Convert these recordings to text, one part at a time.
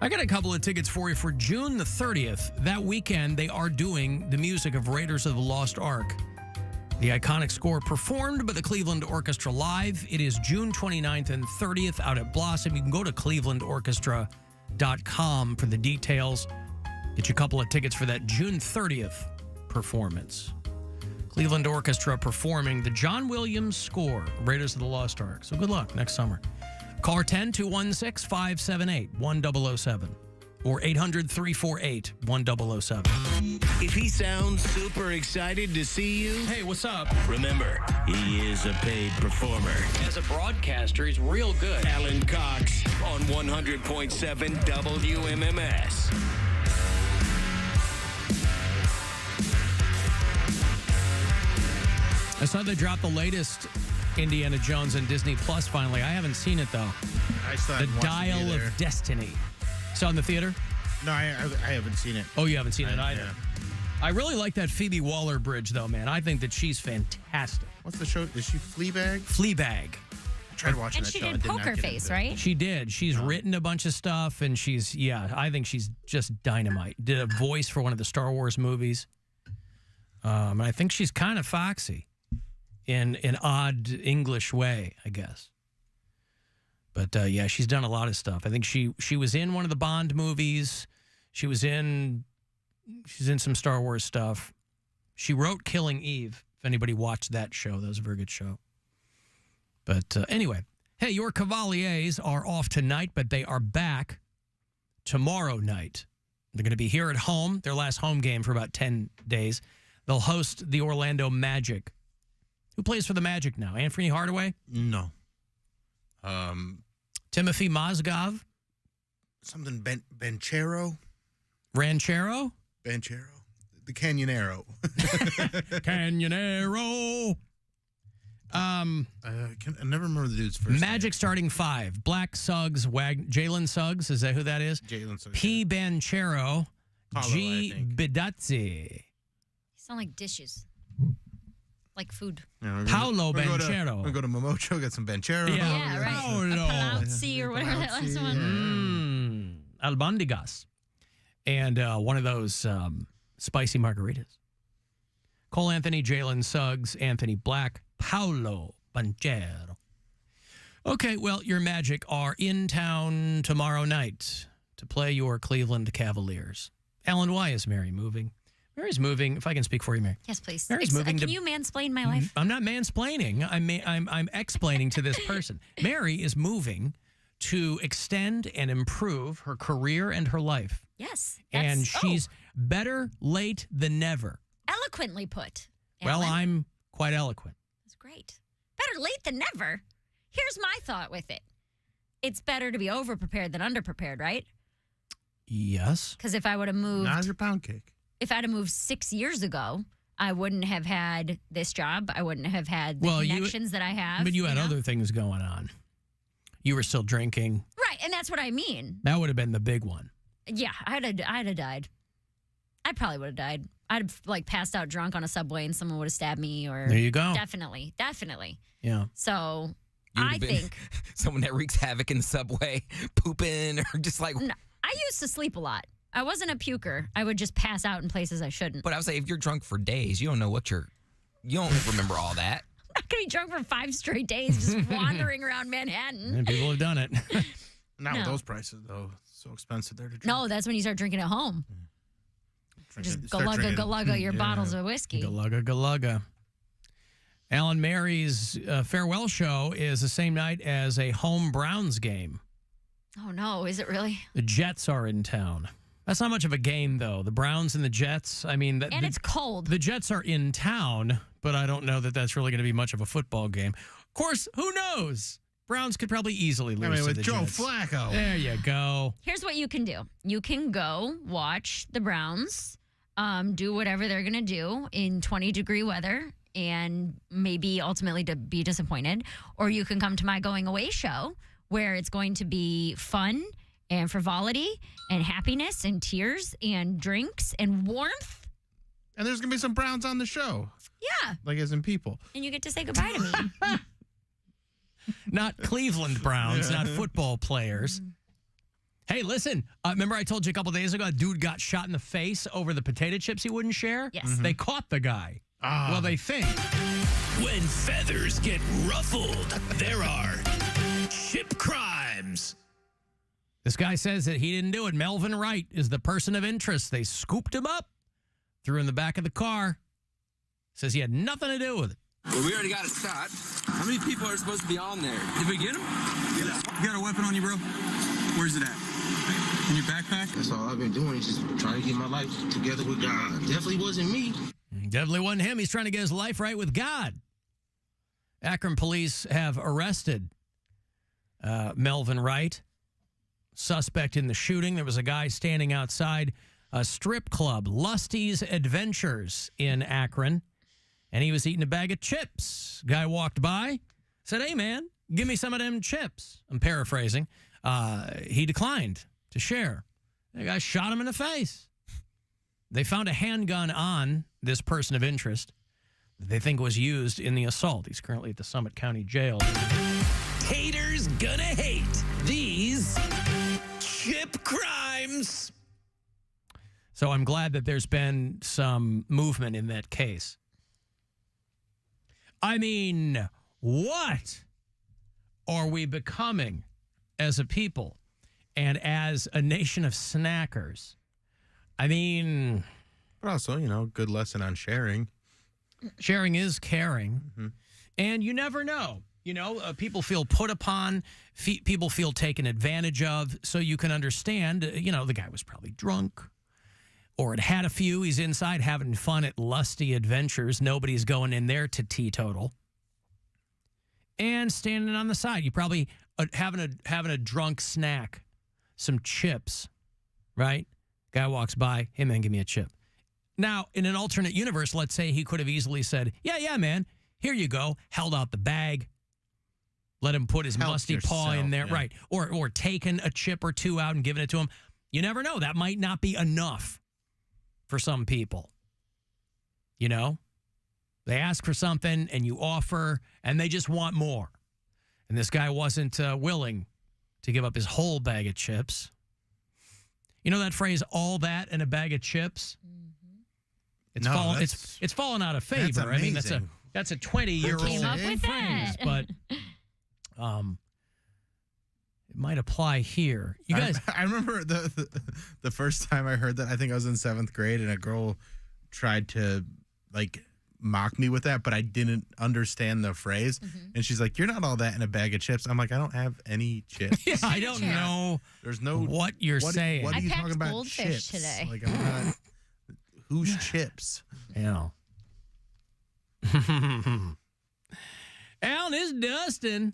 I got a couple of tickets for you for June the 30th. That weekend, they are doing the music of Raiders of the Lost Ark. The iconic score performed by the Cleveland Orchestra live. It is June 29th and 30th out at Blossom. You can go to clevelandorchestra.com for the details. Get you a couple of tickets for that June 30th performance. Cleveland Orchestra performing the John Williams score, Raiders of the Lost Ark. So good luck next summer. Call 10-216-578-1007 or 800-348-1007. If he sounds super excited to see you, Hey, what's up? remember, he is a paid performer. As a broadcaster, he's real good. Alan Cox on 100.7 WMMS. I saw they dropped the latest Indiana Jones on Disney Plus finally. I haven't seen it, though. I still The haven't watched it Dial either. of Destiny. Saw it in the theater? No, I haven't seen it. Oh, you haven't seen it either? Yeah. I really like that Phoebe Waller-Bridge, though, man. I think that she's fantastic. What's the show? Is she Fleabag? Fleabag. I tried watching And that she show. I did did not Poker get Face, into it. right? She did. She's written a bunch of stuff, and I think she's just dynamite. Did a voice for one of the Star Wars movies. And I think she's kind of foxy in an odd English way, I guess. But, yeah, she's done a lot of stuff. I think she was in one of the Bond movies. She's in some Star Wars stuff. She wrote Killing Eve, if anybody watched that show. That was a very good show. But anyway, hey, your Cavaliers are off tonight, but they are back tomorrow night. They're going to be here at home, their last home game for about 10 days. They'll host the Orlando Magic. Who plays for the Magic now? Anthony Hardaway? No. Timothy Mozgov? Something Banchero? Ranchero? Banchero? The Canyonero. Canyonero. I never remember the dude's first Magic starting five. Black Suggs, Jalen Suggs. Is that who that is? name. Jalen. P. Banchero. Paulo, G. I think. Bidazzi. You sound like dishes. Like food. Yeah, Paolo we're gonna Banchero. We'll go to Momocho, get some Banchero. Yeah, right. Paolo. A Palazzi or whatever that last one. Albondigas. And one of those spicy margaritas. Cole Anthony, Jalen Suggs, Anthony Black, Paolo Banchero. Okay, well, your Magic are in town tomorrow night to play your Cleveland Cavaliers. Alan, why is Mary moving? Mary's moving. If I can speak for you, Mary. Yes, please. Mary's moving Can to- you mansplain my life? I'm not mansplaining. I'm explaining to this person. Mary is moving to extend and improve her career and her life. Yes. And she's better late than never. eloquently put. Well, Alan. I'm quite eloquent. That's great. Better late than never. Here's my thought with it. It's better to be over-prepared than under-prepared, right? Yes. Because if I would have moved... Not as your pound cake. If I'd have moved 6 years ago, I wouldn't have had this job. I wouldn't have had the connections that I have. But you had other things going on. You were still drinking. Right, and that's what I mean. That would have been the big one. Yeah, I'd have died. I probably would have died. I'd have passed out drunk on a subway and someone would have stabbed me. Or there you go. Definitely. Yeah. So You would I have been think someone that wreaks havoc in the subway, pooping, or just like. no, I used to sleep a lot. I wasn't a puker. I would just pass out in places I shouldn't. But I would say if you're drunk for days, you don't know what you don't remember all that. I'm not going to be drunk for 5 straight days just wandering around Manhattan. And people have done it. Not with No. those prices, though. It's so expensive there to drink. No, that's when you start drinking at home. Just galugga your bottles of whiskey. Galugga, galugga. Alan, Mary's farewell show is the same night as a home Browns game. Oh, no. Is it really? The Jets are in town. That's not much of a game, though. The Browns and the Jets, I mean... And it's cold. The Jets are in town, but I don't know that that's really going to be much of a football game. Of course, who knows? Browns could probably easily lose to with the Joe Jets. Flacco. There you go. Here's what you can do. You can go watch the Browns, do whatever they're going to do in 20-degree weather and maybe ultimately to be disappointed. Or you can come to my going away show where it's going to be fun and frivolity and happiness and tears and drinks and warmth. And there's going to be some Browns on the show. Yeah. Like as in people. And you get to say goodbye to me. Not Cleveland Browns, not football players. Hey, listen, remember I told you a couple days ago a dude got shot in the face over the potato chips he wouldn't share? Yes. They caught the guy. Well, they think. When feathers get ruffled, there are chip crimes. This guy says that he didn't do it. Melvin Wright is the person of interest. They scooped him up, threw him in the back of the car. Says he had nothing to do with it. Well, we already got it shot. How many people are supposed to be on there? Did we get them? Yeah. You got a weapon on you, bro? Where's it at? In your backpack? That's all I've been doing is just trying to get my life together with God. Definitely wasn't me. Definitely wasn't him. He's trying to get his life right with God. Akron police have arrested Melvin Wright, suspect in the shooting. There was a guy standing outside a strip club, Lusty's Adventures in Akron, and he was eating a bag of chips. Guy walked by, said, "Hey, man, give me some of them chips." I'm paraphrasing. He declined to share. The guy shot him in the face. They found a handgun on this person of interest that they think was used in the assault. He's currently at the Summit County Jail. Haters gonna hate these chip crimes. So I'm glad that there's been some movement in that case. I mean, what are we becoming as a people and as a nation of snackers? I mean, But also, good lesson on sharing. sharing is caring. And you never know. People feel put upon, people feel taken advantage of. So you can understand, the guy was probably drunk or had a few. He's inside having fun at Lusty Adventures. Nobody's going in there to teetotal. And standing on the side, you probably having a drunk snack, some chips, right? Guy walks by, "Hey, man, give me a chip." Now, in an alternate universe, let's say he could have easily said, yeah, man, here you go, held out the bag, let him put his Help musty paw in yourself, there, yeah. right? Or taken a chip or two out and given it to him. You never know. That might not be enough for some people. They ask for something and you offer and they just want more. And this guy wasn't willing to give up his whole bag of chips. You know that phrase, all that in a bag of chips? It's it's fallen out of favor. I mean, that's a 20-year-old Came up with phrase, that. but it might apply here. You guys, I remember the first time I heard that. I think I was in 7th grade, and a girl tried to mock me with that, but I didn't understand the phrase. And she's like, "You're not all that in a bag of chips." I'm like, "I don't have any chips." yeah, I don't know There's no what you're saying. What are I you packed talking about? goldfish Chips? today. Like, I'm not. Whose chips? Yeah. Alan, it's Dustin.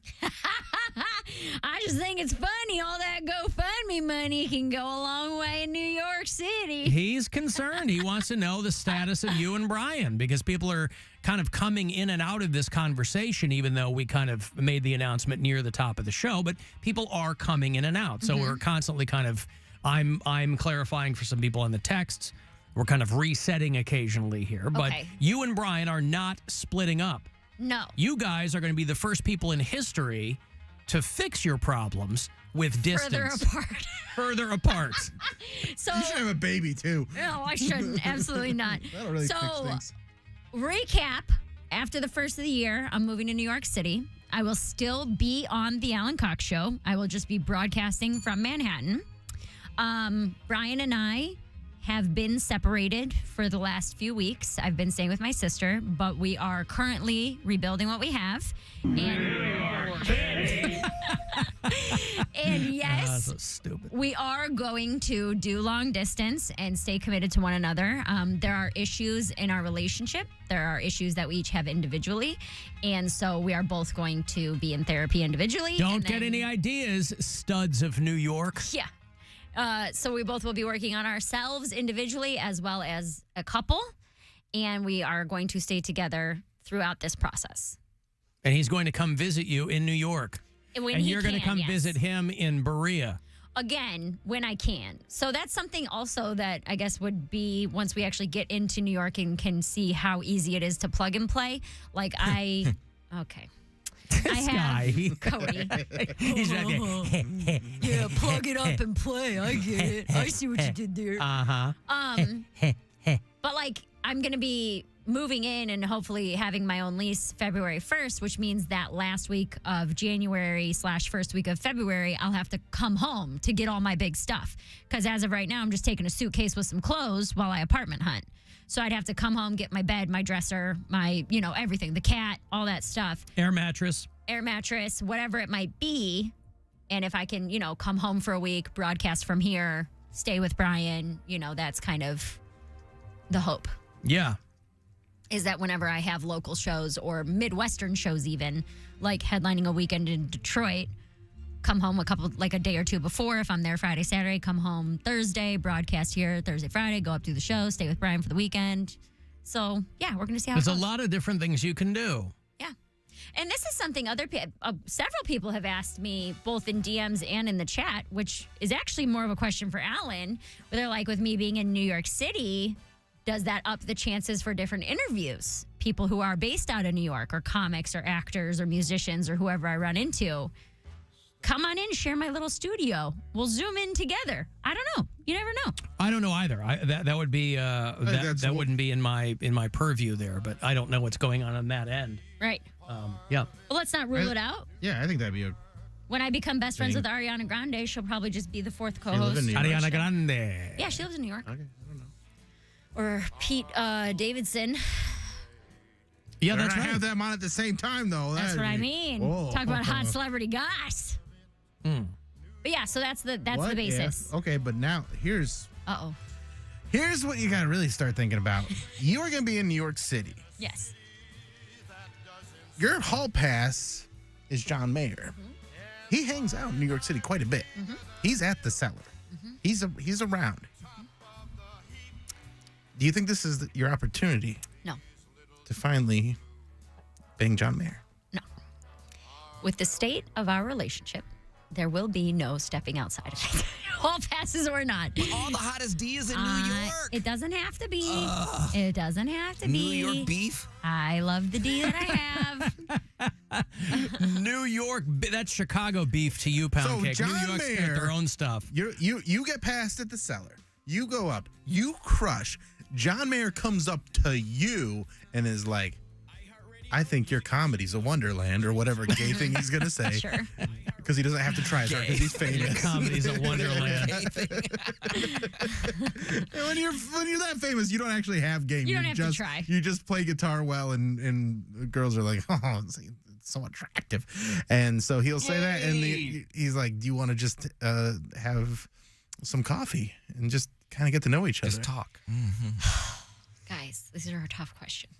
I just think it's funny. All that GoFundMe money can go a long way in New York City. He's concerned. He wants to know the status of you and Brian because people are kind of coming in and out of this conversation, even though we kind of made the announcement near the top of the show. But people are coming in and out. So we're constantly kind of, I'm clarifying for some people in the texts. We're kind of resetting occasionally here. But Okay. you and Brian are not splitting up. No. You guys are going to be the first people in history to fix your problems with distance. Further apart. Further apart. So, You should have a baby too. no, I shouldn't. Absolutely not. That'll really fix So, things. recap. After the first of the year, I'm moving to New York City. I will still be on the Alan Cox Show. I will just be broadcasting from Manhattan. Brian and I have been separated for the last few weeks. I've been staying with my sister, but we are currently rebuilding what we have. And yes, So stupid. we are going to do long distance and stay committed to one another. There are issues in our relationship. There are issues that we each have individually. And so we are both going to be in therapy individually. Don't and get then- any ideas, studs of New York. Yeah. So we both will be working on ourselves individually as well as a couple. And we are going to stay together throughout this process. And he's going to come visit you in New York. When and he you're going to can, come yes. visit him in Berea. Again, when I can. So that's something also that I guess would be once we actually get into New York and can see how easy it is to plug and play. Like okay. This guy. Cody. He's right there. Yeah, plug it up and play. I get it. I see what you did there. But like, I'm going to be moving in and hopefully having my own lease February 1st, which means that last week of January / first week of February, I'll have to come home to get all my big stuff. Because as of right now, I'm just taking a suitcase with some clothes while I apartment hunt. So I'd have to come home, get my bed, my dresser, my, everything, the cat, all that stuff. Air mattress, whatever it might be. And if I can, come home for a week, broadcast from here, stay with Brian, that's kind of the hope. Yeah. Is that whenever I have local shows or Midwestern shows even, like headlining a weekend in Detroit, come home a day or two before. If I'm there Friday, Saturday, come home Thursday, broadcast here Thursday, Friday, go up through the show, stay with Brian for the weekend. So, yeah, we're going to see how There's it goes. a lot of different things you can do. Yeah. And this is something several people have asked me, both in DMs and in the chat, which is actually more of a question for Alan, where they're like, with me being in New York City, does that up the chances for different interviews? People who are based out of New York, or comics or actors or musicians or whoever I run into. Come on in, share my little studio. We'll Zoom in together. I don't know. You never know. I don't know either. That would be that wouldn't be in my purview there, but I don't know what's going on that end. Right. Yeah. Well, let's not rule it out. Yeah, I think that'd be a. When I become best friends with Ariana Grande, she'll probably just be the fourth co-host. Ariana Grande. Yeah, she lives in New York. Okay, I don't know. Or Pete Davidson. Yeah, Better that's not right. have them on at the same time, though. That's what I mean. Whoa. Talk about hot celebrity goss. But yeah, so that's the basis. Yeah. Okay, but now here's what you got to really start thinking about. You are going to be in New York City. Yes. Your hall pass is John Mayer. He hangs out in New York City quite a bit. He's at the Cellar. He's around. Do you think this is your opportunity? No. To finally bang John Mayer? No. With the state of our relationship, there will be no stepping outside of it. Hall passes or not. All the hottest D is in New York. It doesn't have to be. It doesn't have to be. New York beef. I love the D that I have. New York, that's Chicago beef to you, Poundcake. John New York's Mayer, got their own stuff. You get passed at the Cellar. You go up. You crush. John Mayer comes up to you and is like, I think your comedy's a wonderland, or whatever gay thing he's going to say. Sure. Because he doesn't have to try as hard because he's famous. Comedy's a wonderland. And when you're that famous, you don't actually have game. You don't have to try. You just play guitar well, and girls are like, oh, it's so attractive. And so he'll say that, and he's like, do you want to just have some coffee and just kind of get to know each other? Just talk. Guys, these are tough questions.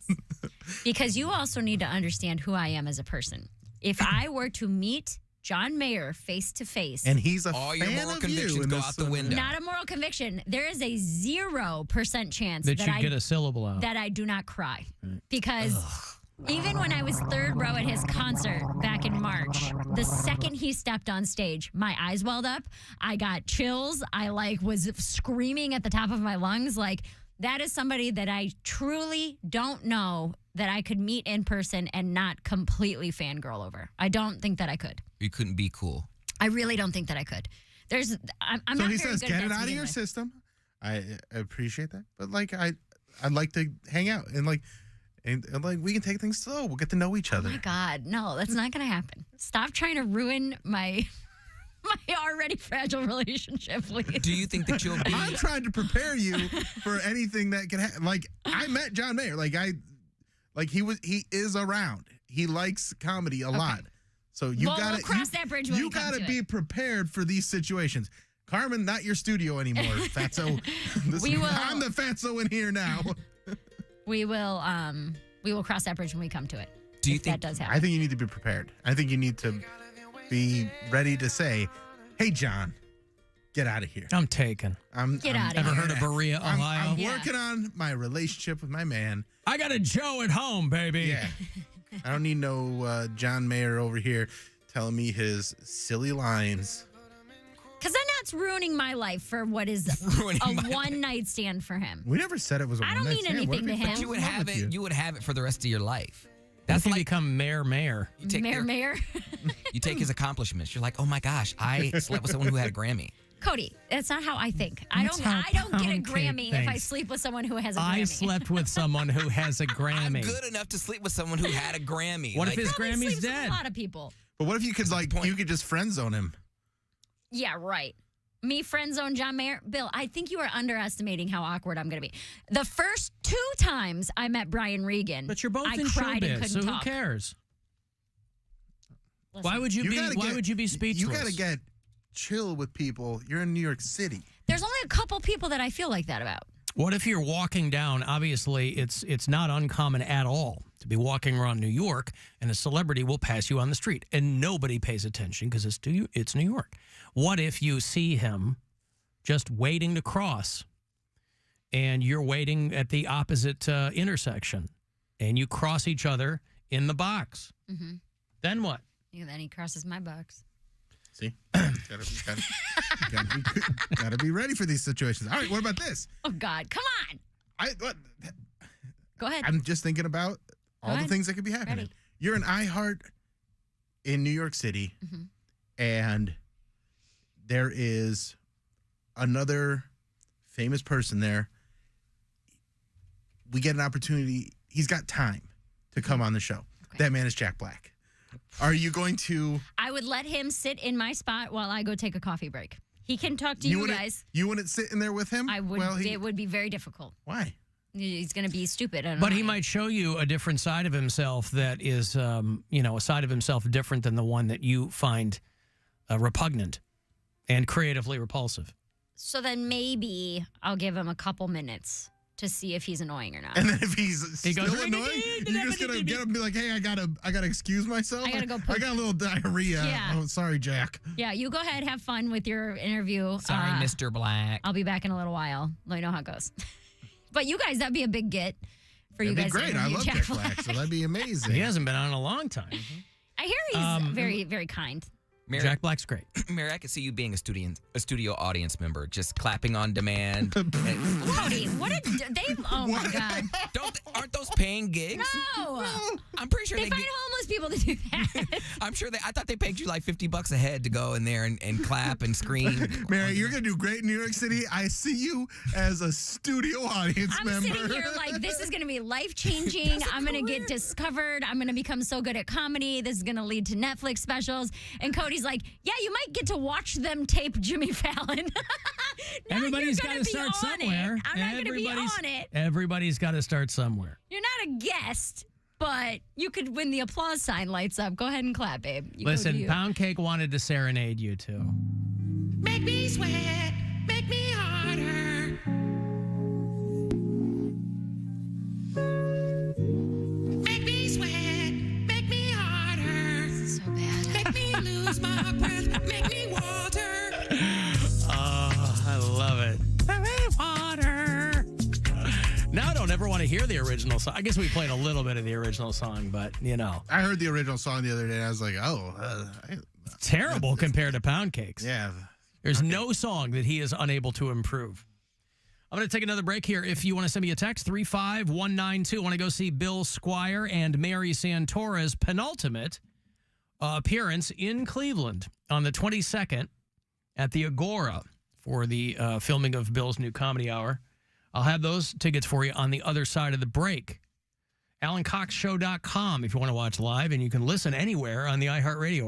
Because you also need to understand who I am as a person. If I were to meet John Mayer face to face, and he's a all fan your moral of convictions you go out the window. not a moral conviction, there is a 0% chance That you get a syllable out. that I do not cry. Because even when I was third row at his concert back in March, the second he stepped on stage, my eyes welled up. I got chills. I was screaming at the top of my lungs. That is somebody that I truly don't know that I could meet in person and not completely fangirl over. I don't think that I could. You couldn't be cool. I really don't think that I could. I'm So not he very says, good get at it that to out of begin your with. system. I appreciate that, but I'd like to hang out and we can take things slow. We'll get to know each other. Oh my God, no, that's not going to happen. Stop trying to ruin my already fragile relationship, please. Do you think that you'll be? I'm trying to prepare you for anything that can happen. I met John Mayer. He is around. He likes comedy a lot. So We'll cross that bridge when we come gotta to be it. prepared for these situations. Carmen, not your studio anymore, Fatso. I'm the Fatso in here now. We will cross that bridge when we come to it. Do you if think that does happen? I think you need to be prepared. I think you need to be ready to say, "Hey, John, get out of here." I'm taken. Get outta Ever here. heard of Berea, Ohio? I'm Yeah. working on my relationship with my man. I got a Joe at home, baby. Yeah. I don't need no John Mayer over here telling me his silly lines. Because then that's ruining my life for what is Ruining a my one night stand for him. We never said it was a I don't one-night mean stand. What anything if to he him. fell you would in love have with it. You would have it for the rest of your life. That's when you become mayor. You take Mayor. You take his accomplishments. You're like, oh my gosh, I slept with someone who had a Grammy. Cody, that's not how I think. That's how I don't get a Poundcake Grammy if I thinks. sleep with someone who has a Grammy. I slept with someone who has a I'm Grammy. good enough to sleep with someone who had a Grammy. What if his Probably Grammy's sleeps with dead? a lot of people. But what if you could you could just friend zone him? Yeah, right. Me friend zone John Mayer. Bill, I think you are underestimating how awkward I'm going to be. The first 2 times I met Brian Regan, But you're both I in cried and showbiz, so couldn't who talk. cares? Listen, Why would you be speechless? You got to get chill with people. You're in New York City. There's only a couple people that I feel like that about. What if you're walking down? Obviously, it's not uncommon at all to be walking around New York, and a celebrity will pass you on the street, and nobody pays attention because it's New York. What if you see him just waiting to cross, and you're waiting at the opposite intersection, and you cross each other in the box? Mm-hmm. Then what? Yeah, then he crosses my box. See, gotta be ready for these situations. All right, what about this? Oh, God. Come on. Go ahead. I'm just thinking about all the ahead. things that could be happening. Ready. You're an iHeart in New York City, Mhm. and there is another famous person there. We get an opportunity. He's got time to come on the show. Okay. That man is Jack Black. Are you going to? I would let him sit in my spot while I go take a coffee break. He can talk to you wouldn't- guys. You wouldn't sit in there with him? I would. Well, It would be very difficult. why? He's going to be stupid. I don't But know. he might show you a different side of himself that is, a side of himself different than the one that you find repugnant and creatively repulsive. So then maybe I'll give him a couple minutes to see if he's annoying or not. And then if he's He still goes, annoying, you're just gonna get him and be like, "Hey, I gotta excuse myself. I gotta go I poop." got a little diarrhea. Yeah. Oh, sorry, Jack." Yeah, you go ahead, have fun with your interview. Sorry, Mr. Black. I'll be back in a little while. Let me know how it goes. But you guys, that'd be a big get for you That'd guys. be to great. I interview love Jack Jack Black, so that'd be amazing. He hasn't been on in a long time. I hear he's very, very kind. Mary, Jack Black's great. Mary, I could see you being a studio audience member, just clapping on demand. Cody, what did they? Oh my God! Aren't those paying gigs? No, I'm pretty sure they they find get, homeless people to do that. I'm sure I thought they paid you like $50 a head to go in there and clap and scream. Mary, you're gonna do great in New York City. I see you as a studio audience I'm member. sitting here like this is going to be life changing. I'm going to get discovered. I'm going to become so good at comedy. This is going to lead to Netflix specials. And Cody's like, yeah, you might get to watch them tape Jimmy Fallon. Now Everybody's got to start somewhere. I'm not going to be on it. Everybody's got to start somewhere. You're not a guest, but you could win the applause sign lights up. Go ahead and clap, babe. Listen, Poundcake wanted to serenade you too. Make me sweat, make me harder. Make me sweat, make me harder. So bad. Make me lose my breath, make me water. Oh, I love it. Water. Now I don't ever want to hear the original song. I guess we played a little bit of the original song, but I heard the original song the other day, and I was like, terrible compared to Poundcake's. yeah. There's no song that he is unable to improve. I'm going to take another break here. If you want to send me a text, 35192. I want to go see Bill Squire and Mary Santora's penultimate appearance in Cleveland on the 22nd at the Agora for the filming of Bill's new comedy hour. I'll have those tickets for you on the other side of the break. AlanCoxShow.com if you want to watch live, and you can listen anywhere on the iHeartRadio app.